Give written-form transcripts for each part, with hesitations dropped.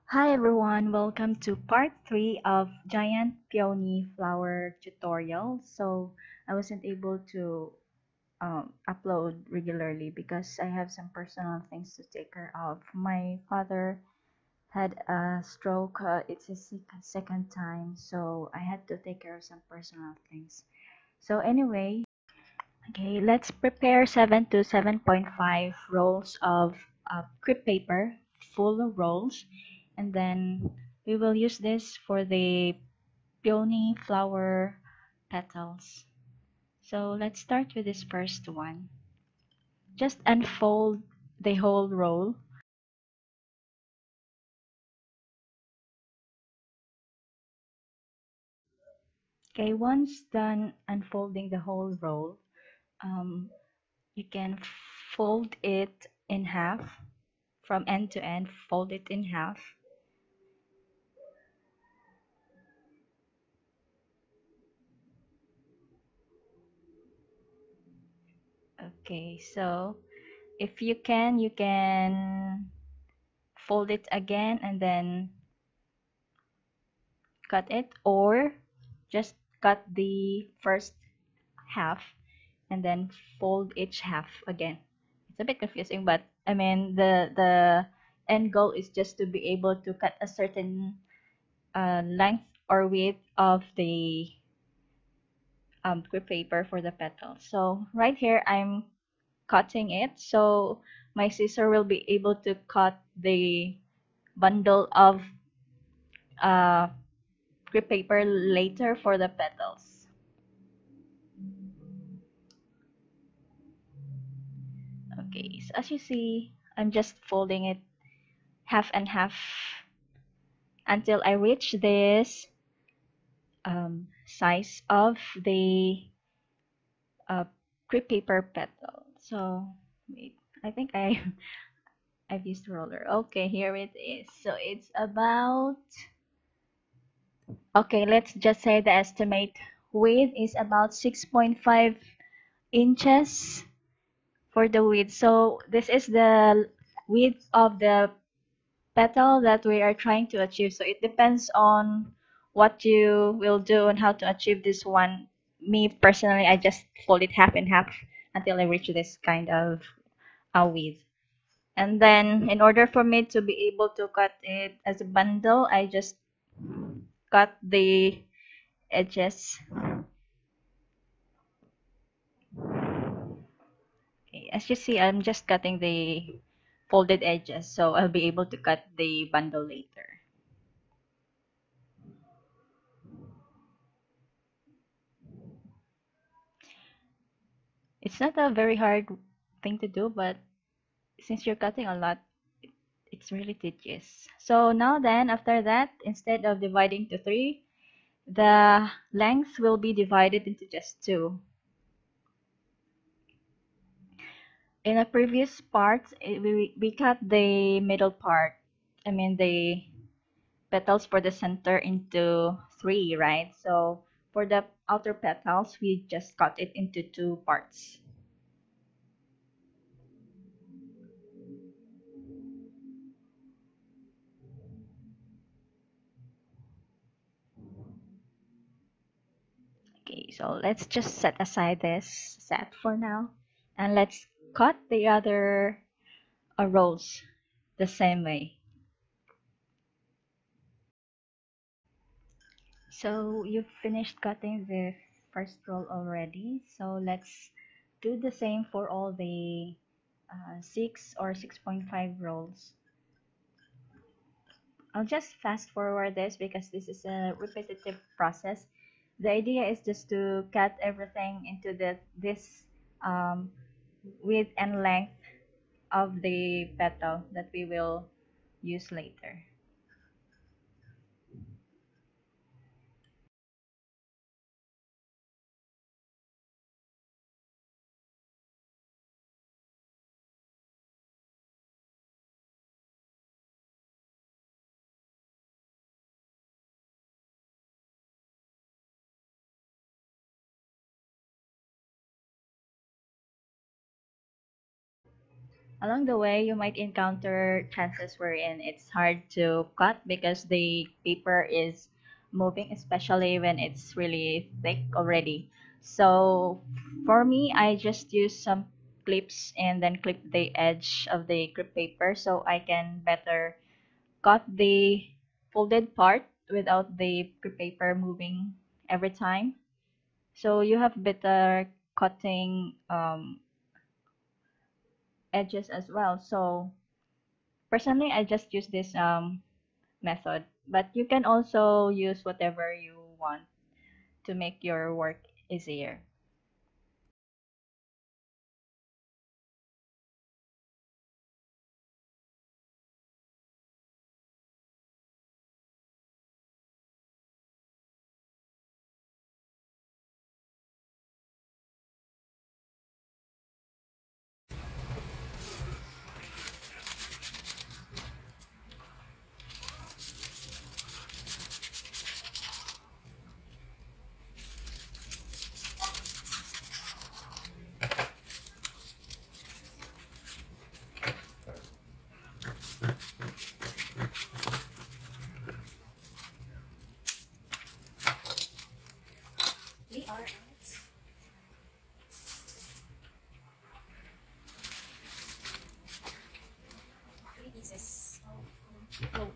Hi everyone, welcome to part 3 of Giant Peony Flower tutorial. So I wasn't able to upload regularly because I have some personal things to take care of. My father had a stroke. It's his second time, so I had to take care of some personal things. So anyway, okay, let's prepare 7 to 7.5 rolls of crepe paper, full rolls, and then we will use this for the peony flower petals. So let's start with this first one. Just unfold the whole roll. Okay, once done unfolding the whole roll, um, you can fold it in half from end to end, fold it in half. Okay, so if you can fold it again and then cut it, or just cut the first half and then fold each half again. It's a bit confusing, but I mean the end goal is just to be able to cut a certain length or width of the crepe paper for the petals. So right here I'm cutting it, so my scissor will be able to cut the bundle of uh, crepe paper later for the petals. Okay, so as you see, I'm just folding it half and half until I reach this size of the uh, crepe paper petal. So wait, I think I've used roller. Okay, here it is. So it's about, okay, let's just say the estimate width is about 6.5 inches for the width. So this is the width of the petal that we are trying to achieve. So it depends on what you will do and how to achieve this one. Me personally, I just fold it half and half until I reach this kind of width. And then in order for me to be able to cut it as a bundle, I just cut the edges. Okay, as you see, I'm just cutting the folded edges, so I'll be able to cut the bundle later. It's not a very hard thing to do, but since you're cutting a lot, it's really tedious. So now then, after that, instead of dividing to 3, the length will be divided into just 2. In a previous part, we cut the middle part, I mean the petals for the center into 3, right? So for the outer petals, we just cut it into 2 parts. Okay, so let's just set aside this set for now, and let's cut the other rolls the same way. So you've finished cutting the first roll already, so let's do the same for all the 6 or 6.5 rolls. I'll just fast forward this because this is a repetitive process. The idea is just to cut everything into this um, width and length of the petal that we will use later. Along the way, you might encounter chances wherein it's hard to cut because the paper is moving, especially when it's really thick already. So for me, I just use some clips and then clip the edge of the crepe paper so I can better cut the folded part without the crepe paper moving every time. So you have better cutting edges as well. So personally, I just use this method, but you can also use whatever you want to make your work easier. We are at three pieces of clothes.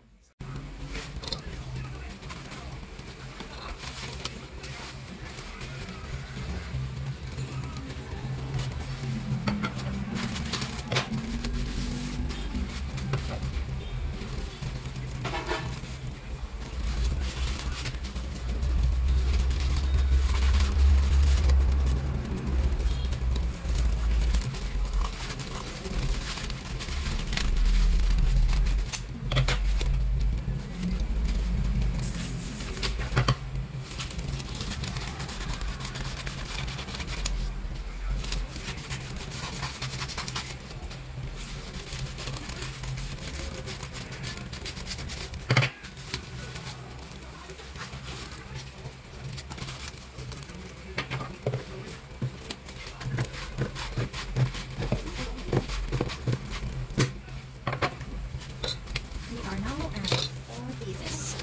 We are now at four pieces.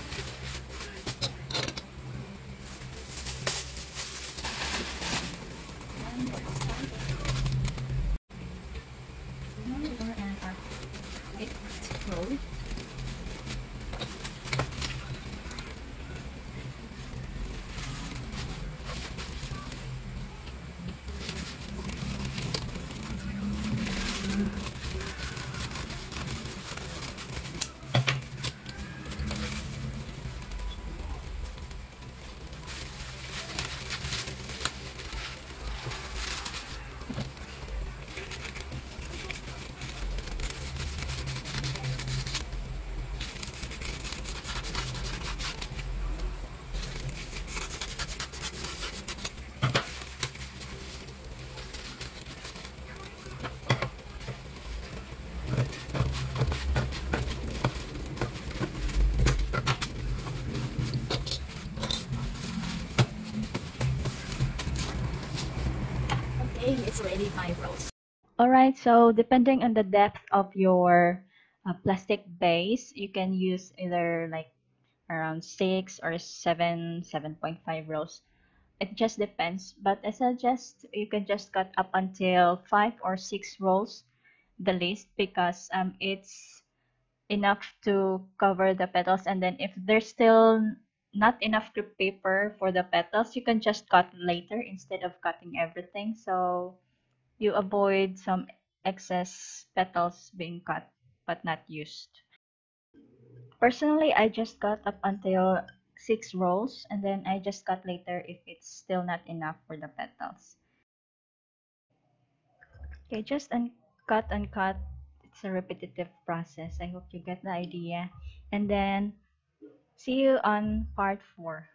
And for this time, now we are at our fifth row. Okay, it's already 5 rows. All right, so depending on the depth of your plastic base, you can use either like around 6 or 7, 7.5 rows. It just depends, but I suggest you can just cut up until 5 or 6 rows, the least, because it's enough to cover the petals. And then if there's still not enough crepe paper for the petals, you can just cut later instead of cutting everything. So you avoid some excess petals being cut but not used. Personally, I just cut up until 6 rows and then I just cut later if it's still not enough for the petals. Okay, just cut and cut. It's a repetitive process. I hope you get the idea. And then see you on part 4.